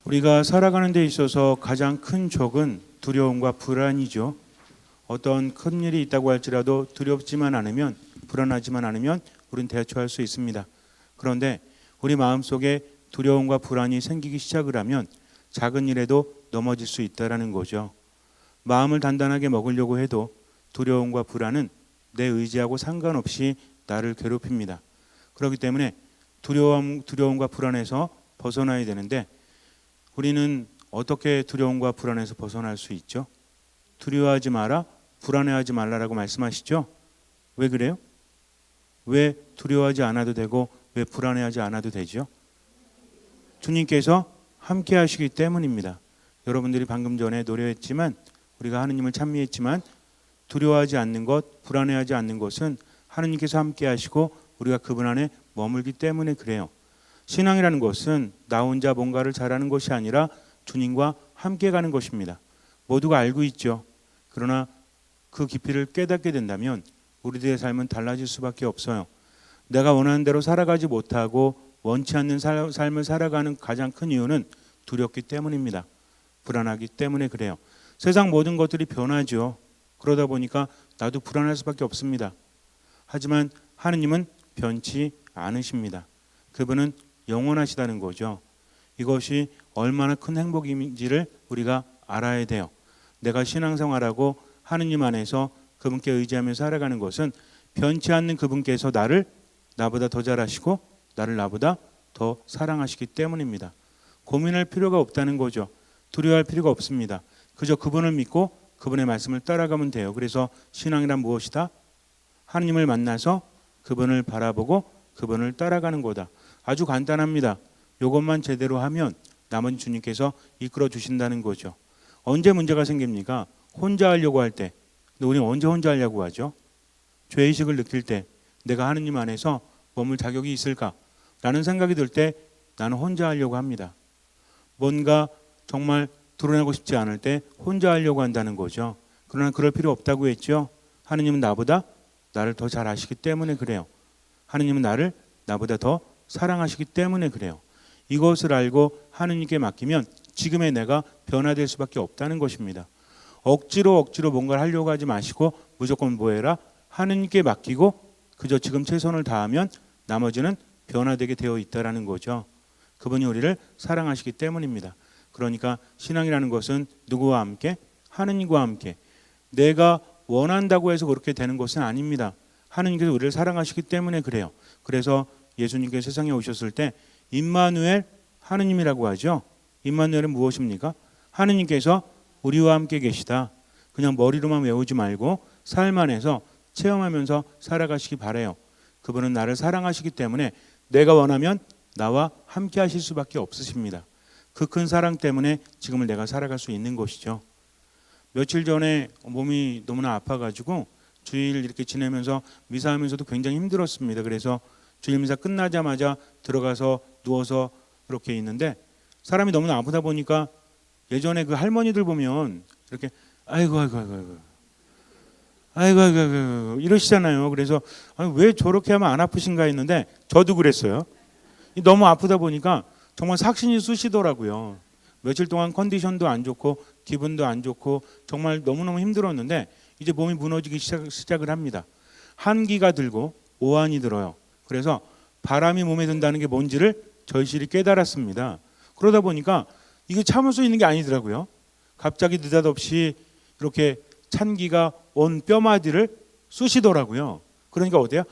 우리가 살아가는 데 있어서 가장 큰 적은 두려움과 불안이죠. 어떤 큰 일이 있다고 할지라도 두렵지만 않으면, 불안하지만 않으면 우리는 대처할 수 있습니다. 그런데 우리 마음속에 두려움과 불안이 생기기 시작을 하면 작은 일에도 넘어질 수 있다는 거죠. 마음을 단단하게 먹으려고 해도 두려움과 불안은 내 의지하고 상관없이 나를 괴롭힙니다. 그렇기 때문에 두려움과 불안에서 벗어나야 되는데, 우리는 어떻게 두려움과 불안에서 벗어날 수 있죠? 두려워하지 마라, 불안해하지 말라라고 말씀하시죠? 왜 그래요? 왜 두려워하지 않아도 되고 왜 불안해하지 않아도 되죠? 주님께서 함께 하시기 때문입니다. 여러분들이 방금 전에 노래했지만, 우리가 하느님을 찬미했지만, 두려워하지 않는 것, 불안해하지 않는 것은 하느님께서 함께 하시고 우리가 그분 안에 머물기 때문에 그래요. 신앙이라는 것은 나 혼자 뭔가를 잘하는 것이 아니라 주님과 함께 가는 것입니다. 모두가 알고 있죠. 그러나 그 깊이를 깨닫게 된다면 우리들의 삶은 달라질 수밖에 없어요. 내가 원하는 대로 살아가지 못하고 원치 않는 삶을 살아가는 가장 큰 이유는 두렵기 때문입니다. 불안하기 때문에 그래요. 세상 모든 것들이 변하죠. 그러다 보니까 나도 불안할 수밖에 없습니다. 하지만 하느님은 변치 않으십니다. 그분은 영원하시다는 거죠. 이것이 얼마나 큰 행복인지를 우리가 알아야 돼요. 내가 신앙생활하고 하느님 안에서 그분께 의지하며 살아가는 것은 변치 않는 그분께서 나를 나보다 더 잘하시고 나를 나보다 더 사랑하시기 때문입니다. 고민할 필요가 없다는 거죠. 두려워할 필요가 없습니다. 그저 그분을 믿고 그분의 말씀을 따라가면 돼요. 그래서 신앙이란 무엇이다? 하느님을 만나서 그분을 바라보고 그분을 따라가는 거다. 아주 간단합니다. 이것만 제대로 하면 나머지 주님께서 이끌어 주신다는 거죠. 언제 문제가 생깁니까? 혼자 하려고 할 때. 근데 우리는 언제 혼자 하려고 하죠? 죄의식을 느낄 때, 내가 하느님 안에서 머물 자격이 있을까? 라는 생각이 들 때 나는 혼자 하려고 합니다. 뭔가 정말 드러내고 싶지 않을 때 혼자 하려고 한다는 거죠. 그러나 그럴 필요 없다고 했죠. 하느님은 나보다 나를 더 잘 아시기 때문에 그래요. 하느님은 나를 나보다 더 사랑하시기 때문에 그래요. 이것을 알고 하느님께 맡기면 지금의 내가 변화될 수밖에 없다는 것입니다. 억지로 뭔가를 하려고 하지 마시고 무조건 뭐해라? 하느님께 맡기고 그저 지금 최선을 다하면 나머지는 변화되게 되어 있다는 거죠. 그분이 우리를 사랑하시기 때문입니다. 그러니까 신앙이라는 것은 누구와 함께? 하느님과 함께. 내가 원한다고 해서 그렇게 되는 것은 아닙니다. 하느님께서 우리를 사랑하시기 때문에 그래요. 그래서 예수님께서 세상에 오셨을 때 임마누엘, 하느님이라고 하죠. 임마누엘은 무엇입니까? 하느님께서 우리와 함께 계시다. 그냥 머리로만 외우지 말고 삶 안에서 체험하면서 살아가시기 바래요. 그분은 나를 사랑하시기 때문에 내가 원하면 나와 함께 하실 수밖에 없으십니다. 그 큰 사랑 때문에 지금을 내가 살아갈 수 있는 것이죠. 며칠 전에 몸이 너무나 아파가지고 주일 이렇게 지내면서 미사하면서도 굉장히 힘들었습니다. 그래서 주일 미사 끝나자마자 들어가서 누워서 이렇게 있는데, 사람이 너무나 아프다 보니까 예전에 그 할머니들 보면 이렇게 아이고 이러시잖아요. 그래서 왜 저렇게 하면 안 아프신가 했는데 저도 그랬어요. 너무 아프다 보니까 정말 삭신이 쑤시더라고요. 며칠 동안 컨디션도 안 좋고 기분도 안 좋고 정말 너무너무 힘들었는데 이제 몸이 무너지기 시작을 합니다. 한기가 들고 오한이 들어요. 그래서 바람이 몸에 든다는 게 뭔지를 절실히 깨달았습니다. 그러다 보니까 이게 참을 수 있는 게 아니더라고요. 갑자기 느닷없이 이렇게 찬기가 온 뼈마디를 쑤시더라고요. 그러니까 어때요?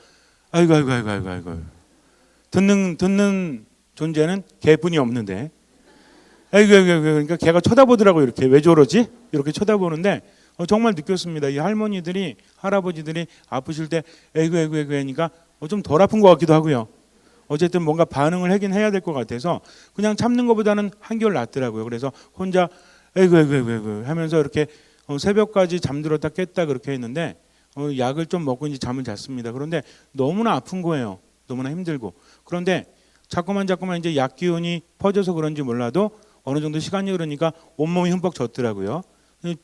아이고. 듣는 존재는 개뿐이 없는데 아이고 그러니까 걔가 쳐다보더라고요. 이렇게 왜 저러지? 이렇게 쳐다보는데 정말 느꼈습니다. 이 할머니들이 할아버지들이 아프실 때 아이고 하니까 좀 덜 아픈 것 같기도 하고요. 어쨌든 뭔가 반응을 하긴 해야 될 것 같아서 그냥 참는 것보다는 한결 낫더라고요. 그래서 혼자 아이고 하면서 이렇게 새벽까지 잠들었다 깼다 그렇게 했는데 약을 좀 먹고 이제 잠을 잤습니다. 그런데 너무나 아픈 거예요. 너무나 힘들고. 그런데 자꾸만 이제 약 기운이 퍼져서 그런지 몰라도 어느 정도 시간이 흐르니까 온몸이 흠뻑 젖더라고요.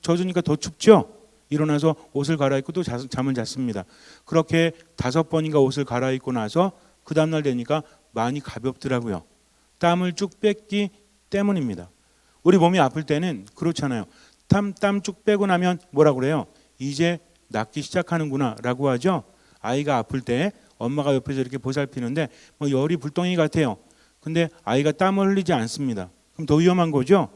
젖으니까 더 춥죠. 일어나서 옷을 갈아입고 또 잠을 잤습니다. 그렇게 5번인가 옷을 갈아입고 나서 그 다음날 되니까 많이 가볍더라고요. 땀을 쭉 뺐기 때문입니다. 우리 몸이 아플 때는 그렇잖아요. 땀 쭉 빼고 나면 뭐라 그래요? 이제 낫기 시작하는구나 라고 하죠. 아이가 아플 때 엄마가 옆에서 이렇게 보살피는데 뭐 열이 불덩이 같아요. 근데 아이가 땀을 흘리지 않습니다. 그럼 더 위험한 거죠.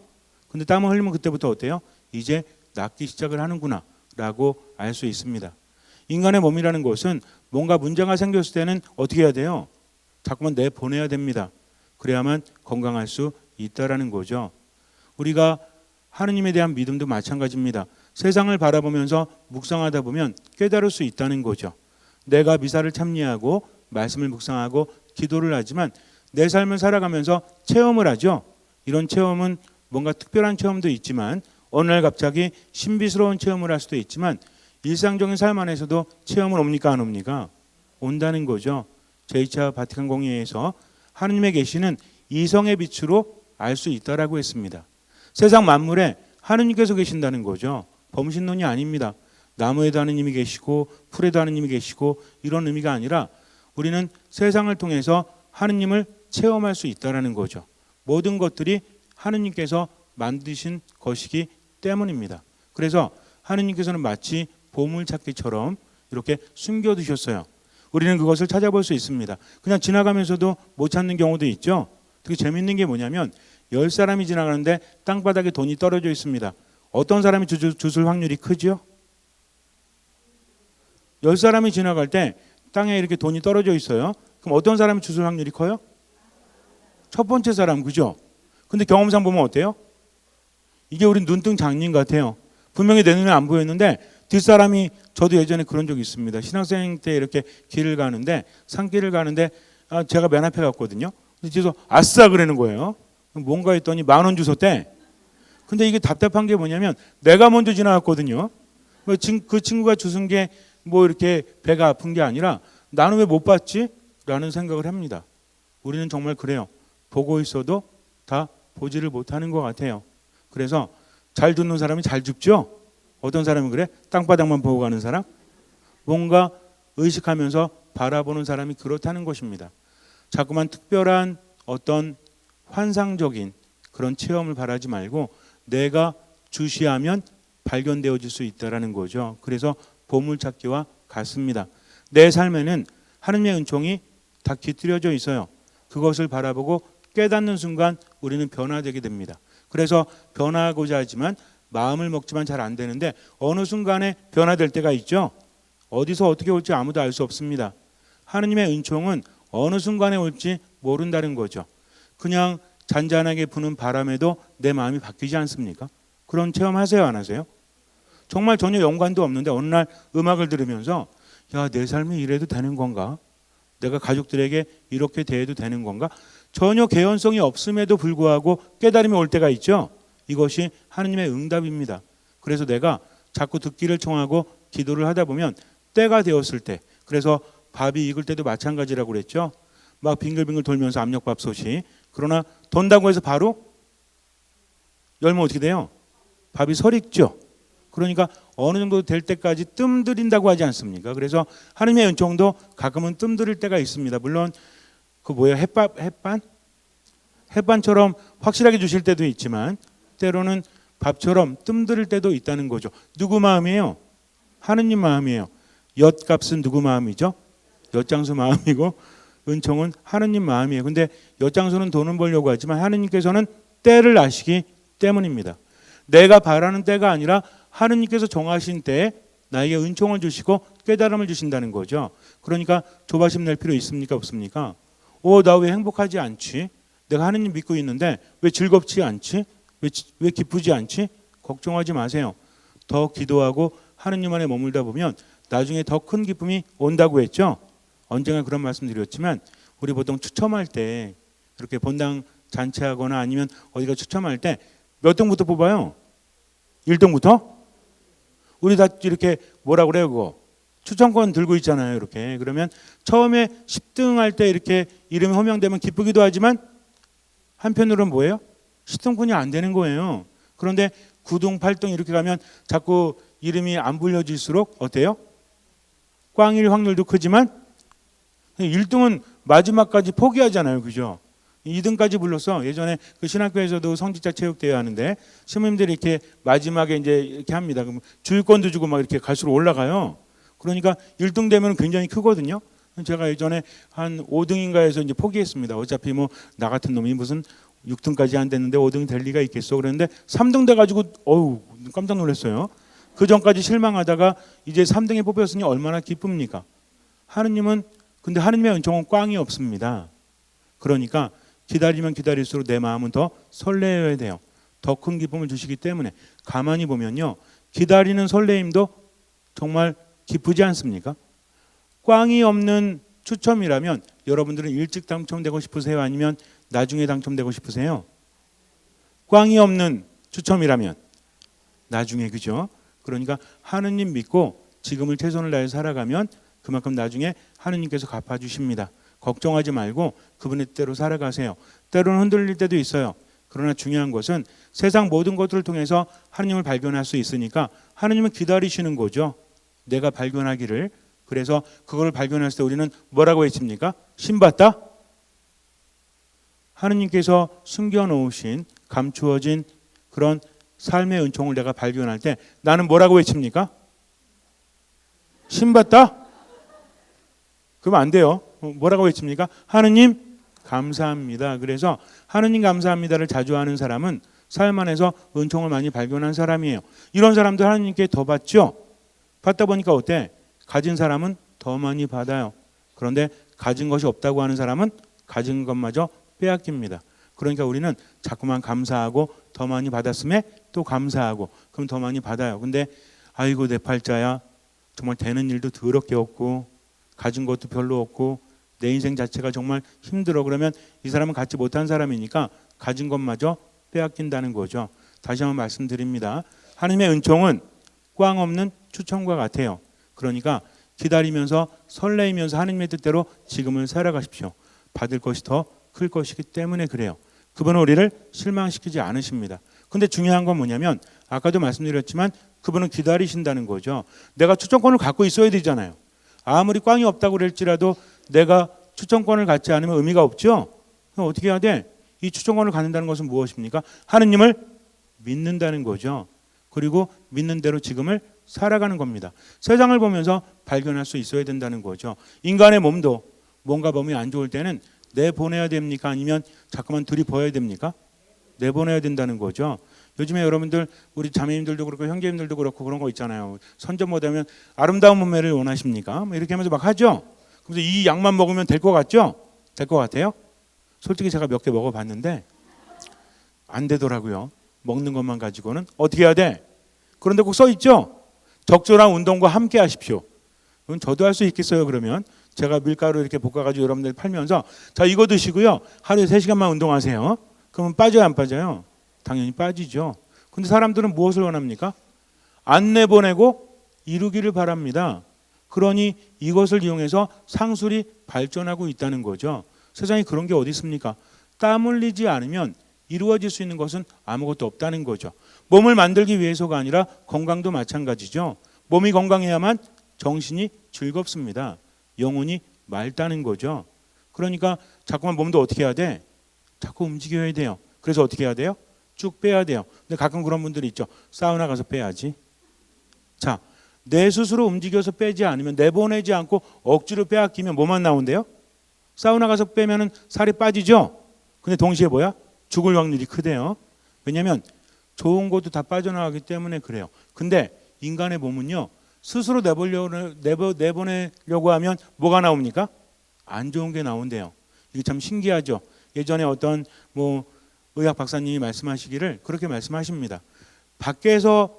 근데 땀을 흘리면 그때부터 어때요? 이제 낫기 시작을 하는구나 라고 알 수 있습니다. 인간의 몸이라는 것은 뭔가 문제가 생겼을 때는 어떻게 해야 돼요? 자꾸만 내보내야 됩니다. 그래야만 건강할 수 있다라는 거죠. 우리가 하느님에 대한 믿음도 마찬가지입니다. 세상을 바라보면서 묵상하다 보면 깨달을 수 있다는 거죠. 내가 미사를 참여하고 말씀을 묵상하고 기도를 하지만 내 삶을 살아가면서 체험을 하죠. 이런 체험은 뭔가 특별한 체험도 있지만 어느 날 갑자기 신비스러운 체험을 할 수도 있지만 일상적인 삶 안에서도 체험을 옵니까 안 옵니까? 온다는 거죠. 제2차 바티칸 공의회에서 하느님의 계시는 이성의 빛으로 알 수 있다라고 했습니다. 세상 만물에 하느님께서 계신다는 거죠. 범신론이 아닙니다. 나무에도 하느님이 계시고 풀에도 하느님이 계시고 이런 의미가 아니라 우리는 세상을 통해서 하느님을 체험할 수 있다라는 거죠. 모든 것들이 하느님께서 만드신 것이기 때문입니다. 그래서 하느님께서는 마치 보물찾기처럼 이렇게 숨겨두셨어요. 우리는 그것을 찾아볼 수 있습니다. 그냥 지나가면서도 못 찾는 경우도 있죠. 되게 재밌는 게 뭐냐면 10사람이 지나가는데 땅바닥에 돈이 떨어져 있습니다. 어떤 사람이 주술 확률이 크죠? 10사람이 지나갈 때 땅에 이렇게 돈이 떨어져 있어요. 그럼 어떤 사람이 주술 확률이 커요? 첫 번째 사람, 그죠? 근데 경험상 보면 어때요? 이게 우리 눈뜬 장님 같아요. 분명히 내 눈에 안 보였는데 뒷사람이, 저도 예전에 그런 적이 있습니다. 신학생 때 이렇게 길을 가는데 산길을 가는데 제가 맨 앞에 갔거든요. 근데 뒤에서 아싸 그러는 거예요. 뭔가 했더니 10,000원 주셨대. 근데 이게 답답한 게 뭐냐면 내가 먼저 지나갔거든요. 그 친구가 주신 게 뭐 이렇게 배가 아픈 게 아니라 나는 왜 못 봤지? 라는 생각을 합니다. 우리는 정말 그래요. 보고 있어도 다 보지를 못하는 것 같아요. 그래서 잘 듣는 사람이 잘 죽죠. 어떤 사람은 그래? 땅바닥만 보고 가는 사람? 뭔가 의식하면서 바라보는 사람이 그렇다는 것입니다. 자꾸만 특별한 어떤 환상적인 그런 체험을 바라지 말고 내가 주시하면 발견되어질 수 있다는 거죠. 그래서 보물찾기와 같습니다. 내 삶에는 하느님의 은총이 다 깃들여져 있어요. 그것을 바라보고 깨닫는 순간 우리는 변화되게 됩니다. 그래서 변화하고자 하지만 마음을 먹지만 잘 안 되는데 어느 순간에 변화될 때가 있죠. 어디서 어떻게 올지 아무도 알 수 없습니다. 하느님의 은총은 어느 순간에 올지 모른다는 거죠. 그냥 잔잔하게 부는 바람에도 내 마음이 바뀌지 않습니까? 그런 체험하세요, 안 하세요? 정말 전혀 연관도 없는데 어느 날 음악을 들으면서 야, 내 삶이 이래도 되는 건가? 내가 가족들에게 이렇게 대해도 되는 건가? 전혀 개연성이 없음에도 불구하고 깨달음이 올 때가 있죠. 이것이 하느님의 응답입니다. 그래서 내가 자꾸 듣기를 청하고 기도를 하다 보면 때가 되었을 때, 그래서 밥이 익을 때도 마찬가지라고 그랬죠. 막 빙글빙글 돌면서 압력밥솥이. 그러나 돈다고 해서 바로 열면 어떻게 돼요? 밥이 설익죠. 그러니까 어느 정도 될 때까지 뜸들인다고 하지 않습니까? 그래서 하느님의 은총도 가끔은 뜸들일 때가 있습니다. 물론 그 뭐예요? 햇반처럼 확실하게 주실 때도 있지만 때로는 밥처럼 뜸들일 때도 있다는 거죠. 누구 마음이에요? 하느님 마음이에요. 엿값은 누구 마음이죠? 엿장수 마음이고 은총은 하느님 마음이에요. 근데 엿장수는 돈을 벌려고 하지만 하느님께서는 때를 아시기 때문입니다. 내가 바라는 때가 아니라 하느님께서 정하신 때에 나에게 은총을 주시고 깨달음을 주신다는 거죠. 그러니까 조바심 낼 필요 있습니까? 없습니까? 나 왜 행복하지 않지? 내가 하느님 믿고 있는데 왜 즐겁지 않지? 왜 기쁘지 않지? 걱정하지 마세요. 더 기도하고 하느님 안에 머물다 보면 나중에 더 큰 기쁨이 온다고 했죠. 언젠가 그런 말씀 드렸지만 우리 보통 추첨할 때 이렇게 본당 잔치하거나 아니면 어디가 추첨할 때 몇 등부터 뽑아요? 1등부터? 우리 다 이렇게 뭐라 그래요 그거? 추천권 들고 있잖아요 이렇게. 그러면 처음에 10등 할 때 이렇게 이름이 호명되면 기쁘기도 하지만 한편으로는 뭐예요? 10등권이 안 되는 거예요. 그런데 9등, 8등 이렇게 가면 자꾸 이름이 안 불려질수록 어때요? 꽝일 확률도 크지만 1등은 마지막까지 포기하잖아요. 그죠? 2등까지 불렀어. 예전에 그 신학교에서도 성직자 체육대회 하는데 신부님들이 이렇게 마지막에 이제 이렇게 합니다. 그럼 주유권도 주고 막 이렇게 갈수록 올라가요. 그러니까 1등 되면 굉장히 크거든요. 제가 예전에 한 5등인가 해서 이제 포기했습니다. 어차피 뭐 나 같은 놈이 무슨 6등까지 안 됐는데 5등 될 리가 있겠어. 그랬는데 3등 돼가지고 어우 깜짝 놀랐어요. 그 전까지 실망하다가 이제 3등에 뽑혔으니 얼마나 기쁩니까? 하느님은 근데 하느님의 은총은 꽝이 없습니다. 그러니까 기다리면 기다릴수록 내 마음은 더 설레어야 돼요. 더 큰 기쁨을 주시기 때문에 가만히 보면요. 기다리는 설레임도 정말 기쁘지 않습니까? 꽝이 없는 추첨이라면 여러분들은 일찍 당첨되고 싶으세요? 아니면 나중에 당첨되고 싶으세요? 꽝이 없는 추첨이라면 나중에, 그죠? 그러니까 하느님 믿고 지금을 최선을 다해 살아가면 그만큼 나중에 하느님께서 갚아주십니다. 걱정하지 말고 그분의 뜻대로 살아가세요. 때로는 흔들릴 때도 있어요. 그러나 중요한 것은 세상 모든 것들을 통해서 하느님을 발견할 수 있으니까 하느님은 기다리시는 거죠. 내가 발견하기를. 그래서 그걸 발견했을 때 우리는 뭐라고 외칩니까? 신받다? 하느님께서 숨겨놓으신 감추어진 그런 삶의 은총을 내가 발견할 때 나는 뭐라고 외칩니까? 신받다? 그러면 안 돼요. 뭐라고 외칩니까? 하느님 감사합니다. 그래서 하느님 감사합니다를 자주 하는 사람은 삶 안에서 은총을 많이 발견한 사람이에요. 이런 사람들 하느님께 더 받죠. 받다 보니까 어때? 가진 사람은 더 많이 받아요. 그런데 가진 것이 없다고 하는 사람은 가진 것마저 빼앗깁니다. 그러니까 우리는 자꾸만 감사하고 더 많이 받았음에 또 감사하고 그럼 더 많이 받아요. 근데 아이고 내 팔자야 정말 되는 일도 더럽게 없고 가진 것도 별로 없고 내 인생 자체가 정말 힘들어. 그러면 이 사람은 갖지 못한 사람이니까 가진 것마저 빼앗긴다는 거죠. 다시 한번 말씀드립니다. 하나님의 은총은 꽝 없는 추첨과 같아요. 그러니까 기다리면서 설레이면서 하나님의 뜻대로 지금을 살아가십시오. 받을 것이 더 클 것이기 때문에 그래요. 그분은 우리를 실망시키지 않으십니다. 근데 중요한 건 뭐냐면 아까도 말씀드렸지만 그분은 기다리신다는 거죠. 내가 추천권을 갖고 있어야 되잖아요. 아무리 꽝이 없다고 그럴지라도 내가 추천권을 갖지 않으면 의미가 없죠. 그럼 어떻게 해야 돼? 이 추천권을 갖는다는 것은 무엇입니까? 하느님을 믿는다는 거죠. 그리고 믿는 대로 지금을 살아가는 겁니다. 세상을 보면서 발견할 수 있어야 된다는 거죠. 인간의 몸도 뭔가 몸이 안 좋을 때는 내보내야 됩니까? 아니면 자꾸만 들이부어야 됩니까? 내보내야 된다는 거죠. 요즘에 여러분들 우리 자매님들도 그렇고 형제님들도 그렇고 그런 거 있잖아요. 선전 못하면 아름다운 몸매를 원하십니까? 뭐 이렇게 하면서 막 하죠. 그래서 이 약만 먹으면 될 것 같죠? 될 것 같아요? 솔직히 제가 몇 개 먹어봤는데 안 되더라고요. 먹는 것만 가지고는 어떻게 해야 돼? 그런데 꼭 써 있죠. 적절한 운동과 함께 하십시오. 그건 저도 할 수 있겠어요. 그러면 제가 밀가루 이렇게 볶아가지고 여러분들 팔면서 자 이거 드시고요. 하루에 3시간만 운동하세요. 그러면 빠져요 안 빠져요? 당연히 빠지죠. 근데 사람들은 무엇을 원합니까? 안 내보내고 이루기를 바랍니다. 그러니 이것을 이용해서 상술이 발전하고 있다는 거죠. 세상에 그런 게 어디 있습니까? 땀 흘리지 않으면 이루어질 수 있는 것은 아무것도 없다는 거죠. 몸을 만들기 위해서가 아니라 건강도 마찬가지죠. 몸이 건강해야만 정신이 즐겁습니다. 영혼이 맑다는 거죠. 그러니까 자꾸만 몸도 어떻게 해야 돼? 자꾸 움직여야 돼요. 그래서 어떻게 해야 돼요? 쭉 빼야 돼요. 근데 가끔 그런 분들이 있죠. 사우나 가서 빼야지. 자, 내 스스로 움직여서 빼지 않으면 내보내지 않고 억지로 빼앗기면 뭐만 나온대요? 사우나 가서 빼면은 살이 빠지죠. 근데 동시에 뭐야? 죽을 확률이 크대요. 왜냐하면 좋은 것도 다 빠져나가기 때문에 그래요. 근데 인간의 몸은요. 스스로 내보내려고 하면 뭐가 나옵니까? 안 좋은 게 나온대요. 이게 참 신기하죠. 예전에 어떤 뭐 의학 박사님이 말씀하시기를 그렇게 말씀하십니다. 밖에서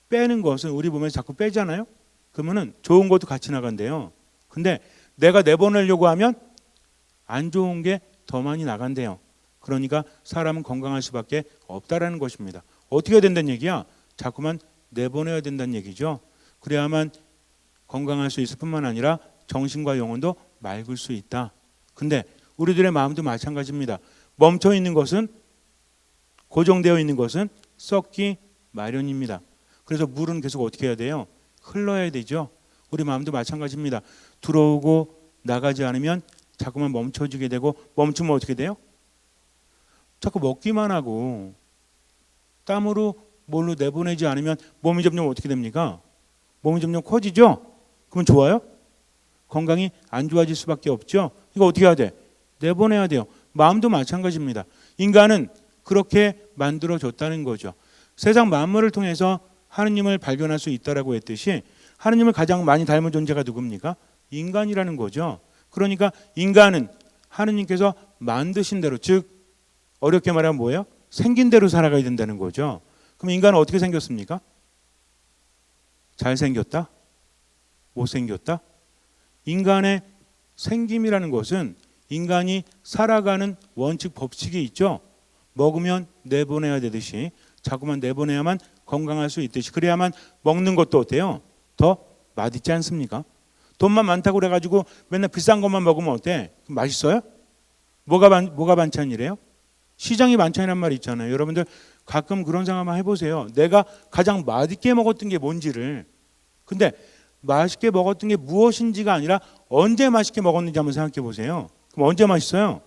빼는 것은 우리 몸에서 자꾸 빼잖아요. 그러면은 좋은 것도 같이 나간대요. 근데 내가 내보내려고 하면 안 좋은 게 더 많이 나간대요. 그러니까 사람은 건강할 수밖에 없다라는 것입니다. 어떻게 해야 된다는 얘기야? 자꾸만 내보내야 된다는 얘기죠. 그래야만 건강할 수 있을 뿐만 아니라 정신과 영혼도 맑을 수 있다. 근데 우리들의 마음도 마찬가지입니다. 멈춰 있는 것은 고정되어 있는 것은 썩기 마련입니다. 그래서 물은 계속 어떻게 해야 돼요? 흘러야 되죠. 우리 마음도 마찬가지입니다. 들어오고 나가지 않으면 자꾸만 멈춰지게 되고 멈추면 어떻게 돼요? 자꾸 먹기만 하고 땀으로 뭘로 내보내지 않으면 몸이 점점 어떻게 됩니까? 몸이 점점 커지죠? 그러면 좋아요? 건강이 안 좋아질 수밖에 없죠? 이거 어떻게 해야 돼? 내보내야 돼요. 마음도 마찬가지입니다. 인간은 그렇게 만들어졌다는 거죠. 세상 만물을 통해서 하느님을 발견할 수 있다라고 했듯이 하느님을 가장 많이 닮은 존재가 누굽니까? 인간이라는 거죠. 그러니까 인간은 하느님께서 만드신 대로, 즉 어렵게 말하면 뭐예요? 생긴 대로 살아가야 된다는 거죠. 그럼 인간은 어떻게 생겼습니까? 잘생겼다? 못생겼다? 인간의 생김이라는 것은 인간이 살아가는 원칙 법칙이 있죠. 먹으면 내보내야 되듯이 자꾸만 내보내야만 건강할 수 있듯이 그래야만 먹는 것도 어때요? 더 맛있지 않습니까? 돈만 많다고 그래가지고 맨날 비싼 것만 먹으면 어때? 맛있어요? 뭐가 반찬이래요? 시장이 반찬이란 말이 있잖아요. 여러분들 가끔 그런 생각만 해보세요. 내가 가장 맛있게 먹었던 게 뭔지를. 근데 맛있게 먹었던 게 무엇인지가 아니라 언제 맛있게 먹었는지 한번 생각해 보세요. 그럼 언제 맛있어요?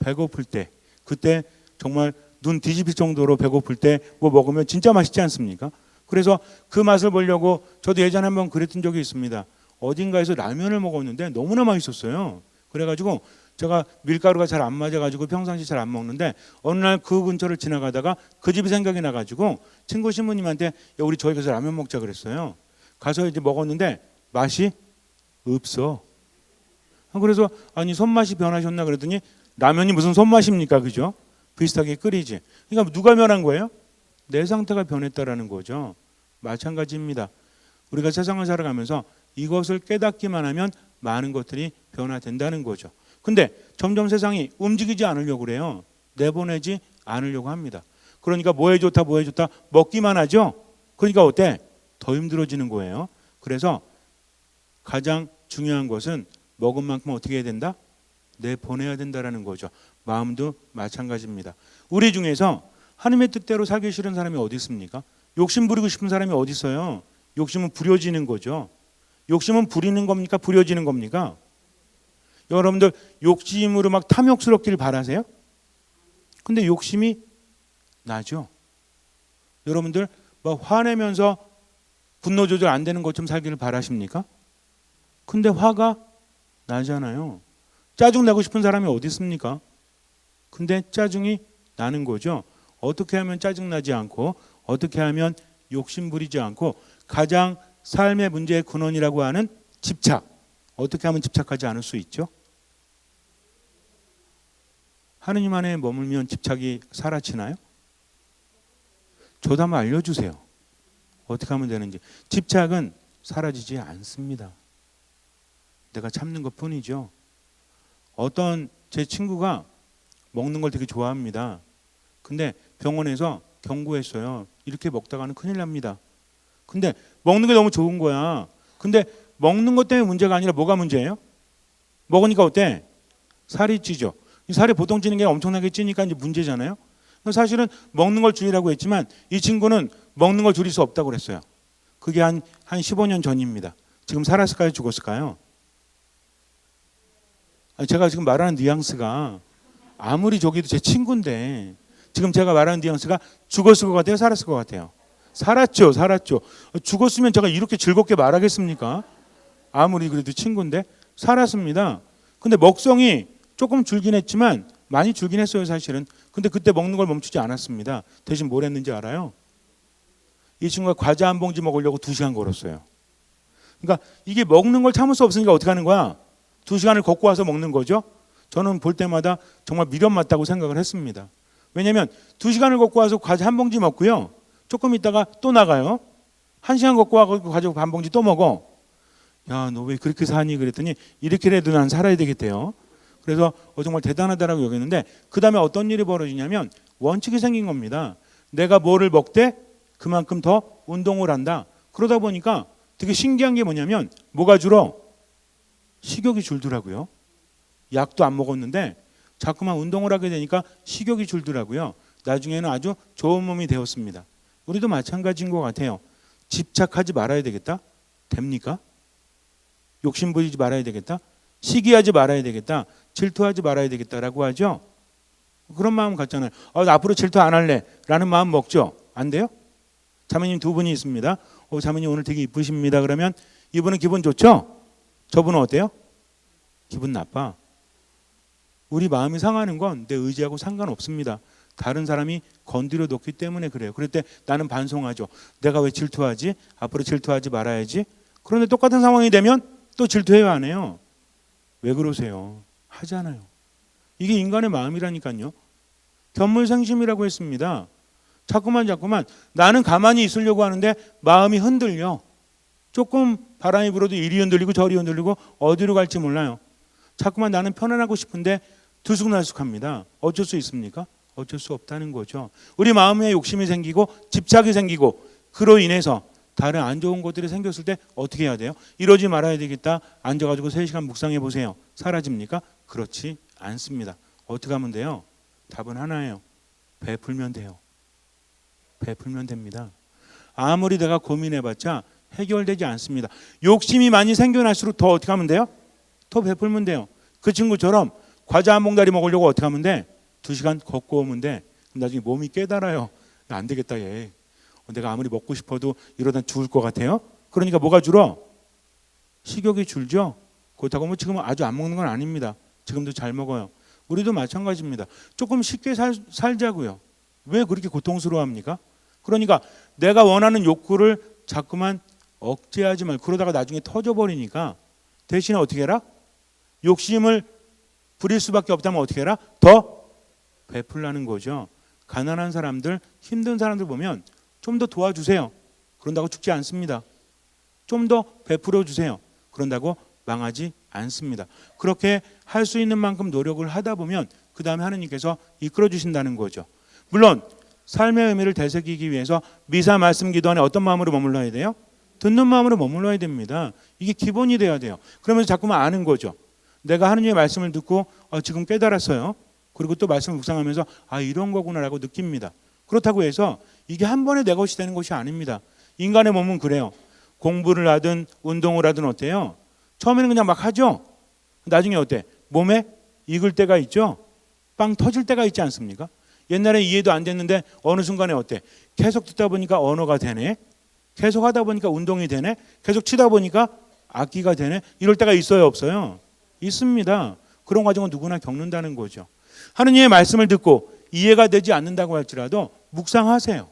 배고플 때. 그때 정말 눈 뒤집힐 정도로 배고플 때 뭐 먹으면 진짜 맛있지 않습니까? 그래서 그 맛을 보려고 저도 예전에 한번 그랬던 적이 있습니다. 어딘가에서 라면을 먹었는데 너무나 맛있었어요. 그래가지고 제가 밀가루가 잘 안 맞아가지고 평상시 잘 안 먹는데 어느 날 그 근처를 지나가다가 그 집이 생각이 나가지고 친구 신부님한테 야, 우리 저기 가서 라면 먹자 그랬어요. 가서 이제 먹었는데 맛이 없어. 그래서 아니 손맛이 변하셨나 그랬더니 라면이 무슨 손맛입니까? 그죠? 비슷하게 끓이지. 그러니까 누가 변한 거예요? 내 상태가 변했다라는 거죠. 마찬가지입니다. 우리가 세상을 살아가면서 이것을 깨닫기만 하면 많은 것들이 변화된다는 거죠. 근데 점점 세상이 움직이지 않으려고 그래요. 내보내지 않으려고 합니다. 그러니까 뭐에 좋다 먹기만 하죠. 그러니까 어때? 더 힘들어지는 거예요. 그래서 가장 중요한 것은 먹은 만큼 어떻게 해야 된다? 내보내야 된다라는 거죠. 마음도 마찬가지입니다. 우리 중에서 하나님의 뜻대로 살기 싫은 사람이 어디 있습니까? 욕심 부리고 싶은 사람이 어디 있어요? 욕심은 부려지는 거죠. 욕심은 부리는 겁니까? 부려지는 겁니까? 여러분들 욕심으로 막 탐욕스럽기를 바라세요? 근데 욕심이 나죠. 여러분들 막 화내면서 분노 조절 안 되는 것처럼 살기를 바라십니까? 근데 화가 나잖아요. 짜증 내고 싶은 사람이 어디 있습니까? 근데 짜증이 나는 거죠. 어떻게 하면 짜증 나지 않고 어떻게 하면 욕심 부리지 않고 가장 삶의 문제의 근원이라고 하는 집착. 어떻게 하면 집착하지 않을 수 있죠? 하느님 안에 머물면 집착이 사라지나요? 저도 한번 알려주세요. 어떻게 하면 되는지. 집착은 사라지지 않습니다. 내가 참는 것 뿐이죠. 어떤 제 친구가 먹는 걸 되게 좋아합니다. 근데 병원에서 경고했어요. 이렇게 먹다가는 큰일 납니다. 근데 먹는 게 너무 좋은 거야. 근데 먹는 것 때문에 문제가 아니라 뭐가 문제예요? 먹으니까 어때? 살이 찌죠. 이 살이 보통 찌는 게 엄청나게 찌니까 이제 문제잖아요. 사실은 먹는 걸 줄이라고 했지만 이 친구는 먹는 걸 줄일 수 없다고 그랬어요. 그게 한 15년 전입니다. 지금 살았을까요? 죽었을까요? 제가 지금 말하는 뉘앙스가 아무리 저기도 제 친구인데 지금 제가 말하는 뉘앙스가 죽었을 것 같아요? 살았을 것 같아요? 살았죠. 죽었으면 제가 이렇게 즐겁게 말하겠습니까? 아무리 그래도 친구인데 살았습니다. 근데 먹성이 조금 줄긴 했지만 많이 줄긴 했어요 사실은. 근데 그때 먹는 걸 멈추지 않았습니다. 대신 뭘 했는지 알아요? 이 친구가 과자 한 봉지 먹으려고 2시간 걸었어요. 그러니까 이게 먹는 걸 참을 수 없으니까 어떻게 하는 거야? 2시간을 걷고 와서 먹는 거죠. 저는 볼 때마다 정말 미련 맞다고 생각을 했습니다. 왜냐하면 2시간을 걷고 와서 과자 한 봉지 먹고요. 조금 있다가 또 나가요. 1시간 걷고 와서 과자 한 봉지 또 먹어. 야, 너 왜 그렇게 사니? 그랬더니 이렇게라도 난 살아야 되겠대요. 그래서 정말 대단하다라고 여겼는데 그 다음에 어떤 일이 벌어지냐면 원칙이 생긴 겁니다. 내가 뭐를 먹되 그만큼 더 운동을 한다. 그러다 보니까 되게 신기한 게 뭐냐면 뭐가 줄어? 식욕이 줄더라고요. 약도 안 먹었는데 자꾸만 운동을 하게 되니까 식욕이 줄더라고요. 나중에는 아주 좋은 몸이 되었습니다. 우리도 마찬가지인 것 같아요. 집착하지 말아야 되겠다? 됩니까? 욕심 부리지 말아야 되겠다? 시기하지 말아야 되겠다? 질투하지 말아야 되겠다라고 하죠. 그런 마음 갖잖아요. 나 앞으로 질투 안 할래 라는 마음 먹죠. 안 돼요? 자매님 두 분이 있습니다. 자매님 오늘 되게 이쁘십니다. 그러면 이분은 기분 좋죠? 저분은 어때요? 기분 나빠. 우리 마음이 상하는 건 내 의지하고 상관없습니다. 다른 사람이 건드려 놓기 때문에 그래요. 그럴 때 나는 반성하죠. 내가 왜 질투하지? 앞으로 질투하지 말아야지. 그런데 똑같은 상황이 되면 또 질투해요, 안 해요? 왜 그러세요? 하잖아요. 이게 인간의 마음이라니까요. 견물생심이라고 했습니다. 자꾸만 나는 가만히 있으려고 하는데 마음이 흔들려. 조금 바람이 불어도 이리 흔들리고 저리 흔들리고 어디로 갈지 몰라요. 자꾸만 나는 편안하고 싶은데 들쑥날쑥합니다. 어쩔 수 있습니까? 어쩔 수 없다는 거죠. 우리 마음에 욕심이 생기고 집착이 생기고 그로 인해서 다른 안 좋은 것들이 생겼을 때 어떻게 해야 돼요? 이러지 말아야 되겠다. 앉아가지고 3시간 묵상해 보세요. 사라집니까? 그렇지 않습니다. 어떻게 하면 돼요? 답은 하나예요. 베풀면 돼요. 베풀면 됩니다. 아무리 내가 고민해봤자 해결되지 않습니다. 욕심이 많이 생겨날수록 더 어떻게 하면 돼요? 더 베풀면 돼요. 그 친구처럼 과자 한 봉다리 먹으려고 어떻게 하면 돼? 2시간 걷고 오면 돼. 나중에 몸이 깨달아요. 안 되겠다 얘. 내가 아무리 먹고 싶어도 이러다 죽을 것 같아요. 그러니까 뭐가 줄어? 식욕이 줄죠. 그렇다고 뭐 지금 아주 안 먹는 건 아닙니다. 지금도 잘 먹어요. 우리도 마찬가지입니다. 조금 쉽게 살자고요. 왜 그렇게 고통스러워합니까? 그러니까 내가 원하는 욕구를 자꾸만 억제하지 말고 그러다가 나중에 터져버리니까 대신에 어떻게 해라? 욕심을 부릴 수밖에 없다면 어떻게 해라? 더 베풀라는 거죠. 가난한 사람들, 힘든 사람들 보면 좀 더 도와주세요. 그런다고 죽지 않습니다. 좀 더 베풀어 주세요. 그런다고 망하지 않습니다. 그렇게 할 수 있는 만큼 노력을 하다 보면 그 다음에 하느님께서 이끌어 주신다는 거죠. 물론 삶의 의미를 되새기기 위해서 미사 말씀 기도 안에 어떤 마음으로 머물러야 돼요? 듣는 마음으로 머물러야 됩니다. 이게 기본이 돼야 돼요. 그러면서 자꾸만 아는 거죠. 내가 하느님의 말씀을 듣고 지금 깨달았어요. 그리고 또 말씀을 묵상하면서 이런 거구나라고 느낍니다. 그렇다고 해서 이게 한 번에 내 것이 되는 것이 아닙니다. 인간의 몸은 그래요. 공부를 하든 운동을 하든 어때요? 처음에는 그냥 막 하죠. 나중에 어때? 몸에 익을 때가 있죠. 빵 터질 때가 있지 않습니까? 옛날에 이해도 안 됐는데 어느 순간에 어때? 계속 듣다 보니까 언어가 되네. 계속 하다 보니까 운동이 되네. 계속 치다 보니까 악기가 되네. 이럴 때가 있어요, 없어요? 있습니다. 그런 과정은 누구나 겪는다는 거죠. 하느님의 말씀을 듣고 이해가 되지 않는다고 할지라도 묵상하세요.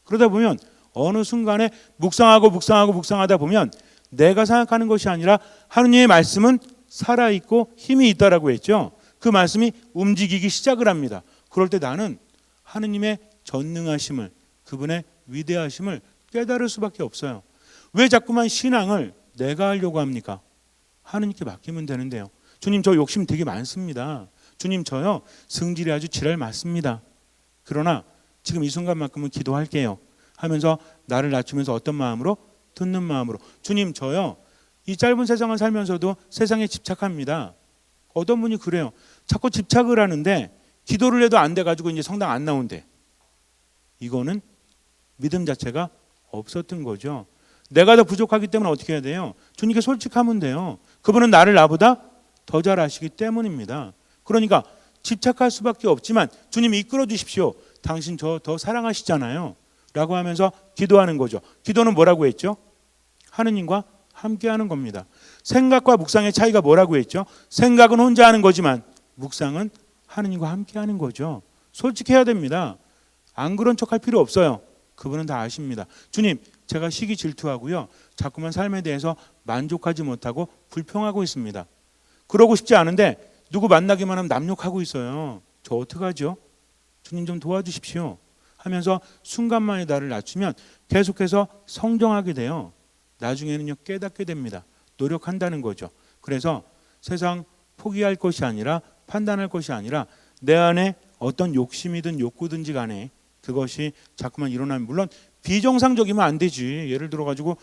그러다 보면 어느 순간에 묵상하다 보면 내가 생각하는 것이 아니라 하느님의 말씀은 살아있고 힘이 있다라고 했죠. 그 말씀이 움직이기 시작을 합니다. 그럴 때 나는 하느님의 전능하심을, 그분의 위대하심을 깨달을 수밖에 없어요. 왜 자꾸만 신앙을 내가 하려고 합니까? 하느님께 맡기면 되는데요. 주님 저 욕심 되게 많습니다. 주님 저요 성질이 아주 지랄 많습니다. 그러나 지금 이 순간만큼은 기도할게요 하면서 나를 낮추면서 어떤 마음으로? 듣는 마음으로. 주님 저요 이 짧은 세상을 살면서도 세상에 집착합니다. 어떤 분이 그래요. 자꾸 집착을 하는데 기도를 해도 안 돼가지고 이제 성당 안 나온대. 이거는 믿음 자체가 없었던 거죠. 내가 더 부족하기 때문에 어떻게 해야 돼요? 주님께 솔직하면 돼요. 그분은 나를 나보다 더 잘 아시기 때문입니다. 그러니까 집착할 수밖에 없지만 주님 이끌어 주십시오. 당신 저 더 사랑하시잖아요. 라고 하면서 기도하는 거죠. 기도는 뭐라고 했죠? 하느님과 함께하는 겁니다. 생각과 묵상의 차이가 뭐라고 했죠? 생각은 혼자 하는 거지만 묵상은 하느님과 함께하는 거죠. 솔직해야 됩니다. 안 그런 척할 필요 없어요. 그분은 다 아십니다. 주님 제가 시기 질투하고요. 자꾸만 삶에 대해서 만족하지 못하고 불평하고 있습니다. 그러고 싶지 않은데 누구 만나기만 하면 남욕하고 있어요. 저 어떡하죠? 주님 좀 도와주십시오 하면서 순간만에 나를 낮추면 계속해서 성장하게 돼요. 나중에는요 깨닫게 됩니다. 노력한다는 거죠. 그래서 세상 포기할 것이 아니라 판단할 것이 아니라 내 안에 어떤 욕심이든 욕구든지 간에 그것이 자꾸만 일어나면 물론 비정상적이면 안 되지. 예를 들어 가지고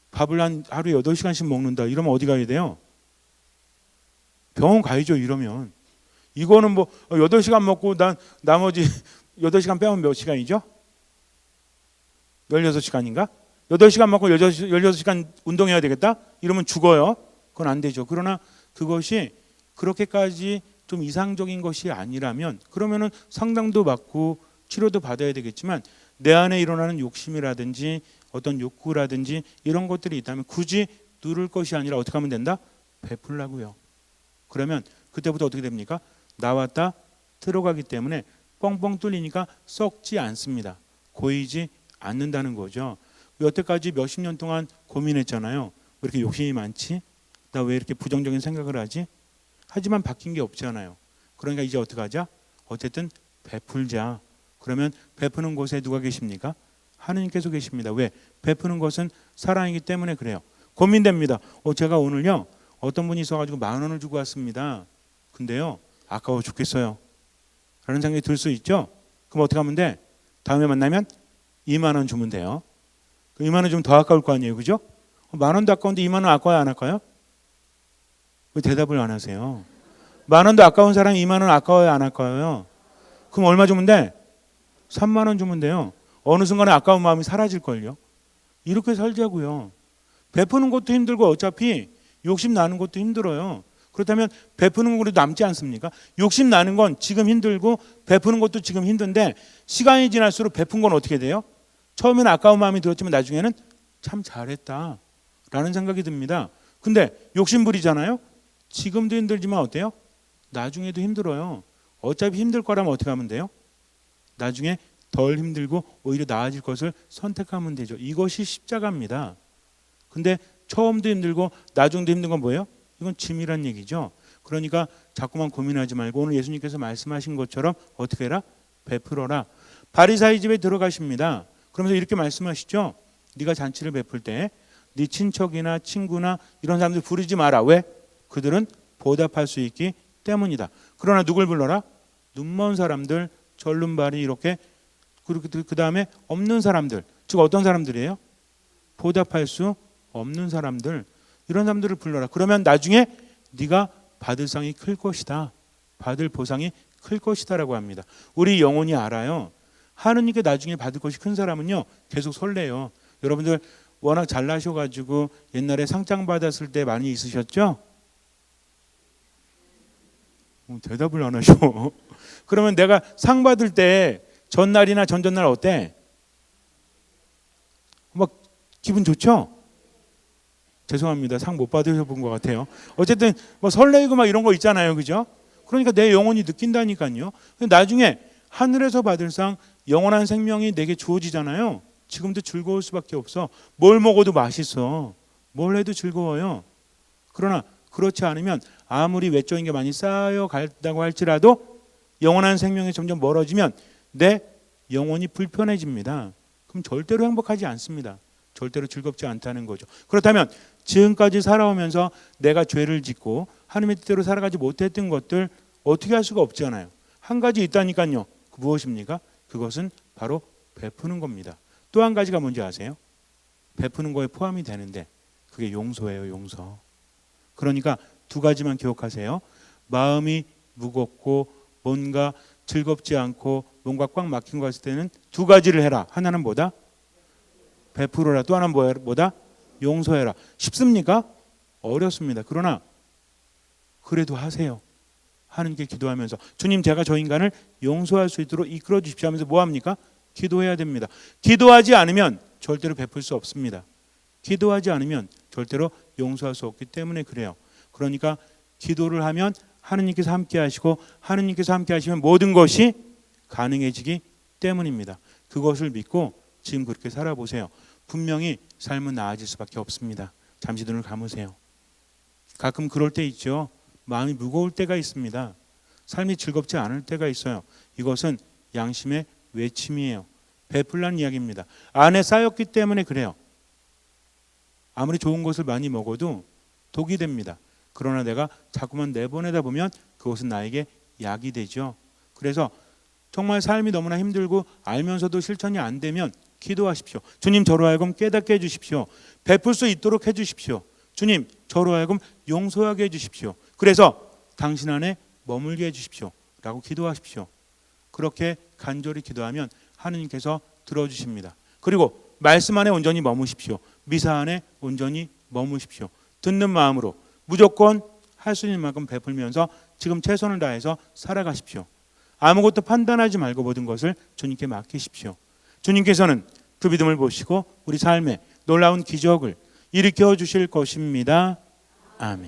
밥을 한 하루에 8시간씩 먹는다. 이러면 어디 가야 돼요? 병원 가야죠. 이러면. 이거는 뭐 8시간 먹고 난 나머지 8시간 빼면 몇 시간이죠? 16시간인가? 8시간 먹고 16시간 운동해야 되겠다? 이러면 죽어요. 그건 안 되죠. 그러나 그것이 그렇게까지 좀 이상적인 것이 아니라면 그러면은 상담도 받고 치료도 받아야 되겠지만 내 안에 일어나는 욕심이라든지 어떤 욕구라든지 이런 것들이 있다면 굳이 누를 것이 아니라 어떻게 하면 된다? 베풀라고요. 그러면 그때부터 어떻게 됩니까? 나왔다 들어가기 때문에 뻥뻥 뚫리니까 썩지 않습니다. 고이지 않는다는 거죠. 여태까지 몇십 년 동안 고민했잖아요. 왜 이렇게 욕심이 많지? 나 왜 이렇게 부정적인 생각을 하지? 하지만 바뀐 게 없잖아요. 그러니까 이제 어떻게 하자? 어쨌든 베풀자. 그러면 베푸는 곳에 누가 계십니까? 하느님께서 계십니다. 왜? 베푸는 것은 사랑이기 때문에 그래요. 고민됩니다. 제가 오늘요 어떤 분이 있어가지고 10,000원을 주고 왔습니다. 근데요 아까워 죽겠어요 라는 생각이 들 수 있죠. 그럼 어떻게 하면 돼? 다음에 만나면 20,000원 주면 돼요. 20,000원 주면 더 아까울 거 아니에요, 그죠? 10,000원도 아까운데 20,000원 아까워요, 안 아까워요? 왜 대답을 안 하세요? 10,000원도 아까운 사람이 20,000원 아까워요, 안 아까워요? 그럼 얼마 주면 돼? 30,000원 주면 돼요. 어느 순간에 아까운 마음이 사라질걸요. 이렇게 살자고요. 베푸는 것도 힘들고 어차피 욕심 나는 것도 힘들어요. 그렇다면 베푸는 것도 남지 않습니까? 욕심 나는 건 지금 힘들고 베푸는 것도 지금 힘든데 시간이 지날수록 베푼 건 어떻게 돼요? 처음에는 아까운 마음이 들었지만 나중에는 참 잘했다 라는 생각이 듭니다. 근데 욕심 부리잖아요. 지금도 힘들지만 어때요? 나중에도 힘들어요. 어차피 힘들 거라면 어떻게 하면 돼요? 나중에 덜 힘들고 오히려 나아질 것을 선택하면 되죠. 이것이 십자가입니다. 근데 처음도 힘들고 나중도 힘든 건 뭐예요? 이건 짐이란 얘기죠. 그러니까 자꾸만 고민하지 말고 오늘 예수님께서 말씀하신 것처럼 어떻게 해라? 베풀어라. 바리사이 집에 들어가십니다. 그러면서 이렇게 말씀하시죠. 네가 잔치를 베풀 때 네 친척이나 친구나 이런 사람들 부르지 마라. 왜? 그들은 보답할 수 있기 때문이다. 그러나 누굴 불러라? 눈먼 사람들, 절름발이 이렇게 그 다음에 없는 사람들. 즉 어떤 사람들이에요? 보답할 수 없는 사람들. 이런 사람들을 불러라. 그러면 나중에 네가 받을 상이 클 것이다. 받을 보상이 클 것이다 라고 합니다. 우리 영혼이 알아요. 하느님께 나중에 받을 것이 큰 사람은요 계속 설레요. 여러분들 워낙 잘나셔가지고 옛날에 상장 받았을 때 많이 있으셨죠? 대답을 안 하셔. 그러면 내가 상 받을 때 전날이나 전전날 어때? 막 기분 좋죠? 죄송합니다. 상 못 받으셔본 것 같아요. 어쨌든 뭐 설레이고 막 이런 거 있잖아요, 그죠? 그러니까 내 영혼이 느낀다니까요. 나중에 하늘에서 받을 상, 영원한 생명이 내게 주어지잖아요. 지금도 즐거울 수밖에 없어. 뭘 먹어도 맛있어. 뭘 해도 즐거워요. 그러나 그렇지 않으면 아무리 외적인 게 많이 쌓여간다고 할지라도 영원한 생명이 점점 멀어지면 내 영혼이 불편해집니다. 그럼 절대로 행복하지 않습니다. 절대로 즐겁지 않다는 거죠. 그렇다면 지금까지 살아오면서 내가 죄를 짓고 하나님의 뜻대로 살아가지 못했던 것들 어떻게 할 수가 없잖아요. 한 가지 있다니까요. 무엇입니까? 그것은 바로 베푸는 겁니다. 또 한 가지가 뭔지 아세요? 베푸는 거에 포함이 되는데 그게 용서예요. 용서. 그러니까 두 가지만 기억하세요. 마음이 무겁고 뭔가 즐겁지 않고 뭔가 꽉 막힌 거 같을 때는 두 가지를 해라. 하나는 뭐다? 베풀어라. 또 하나는 뭐다? 용서해라. 쉽습니까? 어렵습니다. 그러나 그래도 하세요. 하나님께 기도하면서 주님 제가 저 인간을 용서할 수 있도록 이끌어 주십시오 하면서 뭐합니까? 기도해야 됩니다. 기도하지 않으면 절대로 베풀 수 없습니다. 기도하지 않으면 절대로 용서할 수 없기 때문에 그래요. 그러니까 기도를 하면 하느님께서 함께 하시고 하느님께서 함께 하시면 모든 것이 가능해지기 때문입니다. 그것을 믿고 지금 그렇게 살아보세요. 분명히 삶은 나아질 수밖에 없습니다. 잠시 눈을 감으세요. 가끔 그럴 때 있죠. 마음이 무거울 때가 있습니다. 삶이 즐겁지 않을 때가 있어요. 이것은 양심의 외침이에요. 베풀라는 이야기입니다. 안에 쌓였기 때문에 그래요. 아무리 좋은 것을 많이 먹어도 독이 됩니다. 그러나 내가 자꾸만 내보내다 보면 그것은 나에게 약이 되죠. 그래서 정말 삶이 너무나 힘들고 알면서도 실천이 안 되면 기도하십시오. 주님 저로 하여금 깨닫게 해주십시오. 베풀 수 있도록 해주십시오. 주님 저로 하여금 용서하게 해주십시오. 그래서 당신 안에 머물게 해주십시오 라고 기도하십시오. 그렇게 간절히 기도하면 하느님께서 들어주십니다. 그리고 말씀 안에 온전히 머무십시오. 미사 안에 온전히 머무십시오. 듣는 마음으로 무조건 할 수 있는 만큼 베풀면서 지금 최선을 다해서 살아가십시오. 아무것도 판단하지 말고 모든 것을 주님께 맡기십시오. 주님께서는 그 믿음을 보시고 우리 삶에 놀라운 기적을 일으켜 주실 것입니다. 아멘.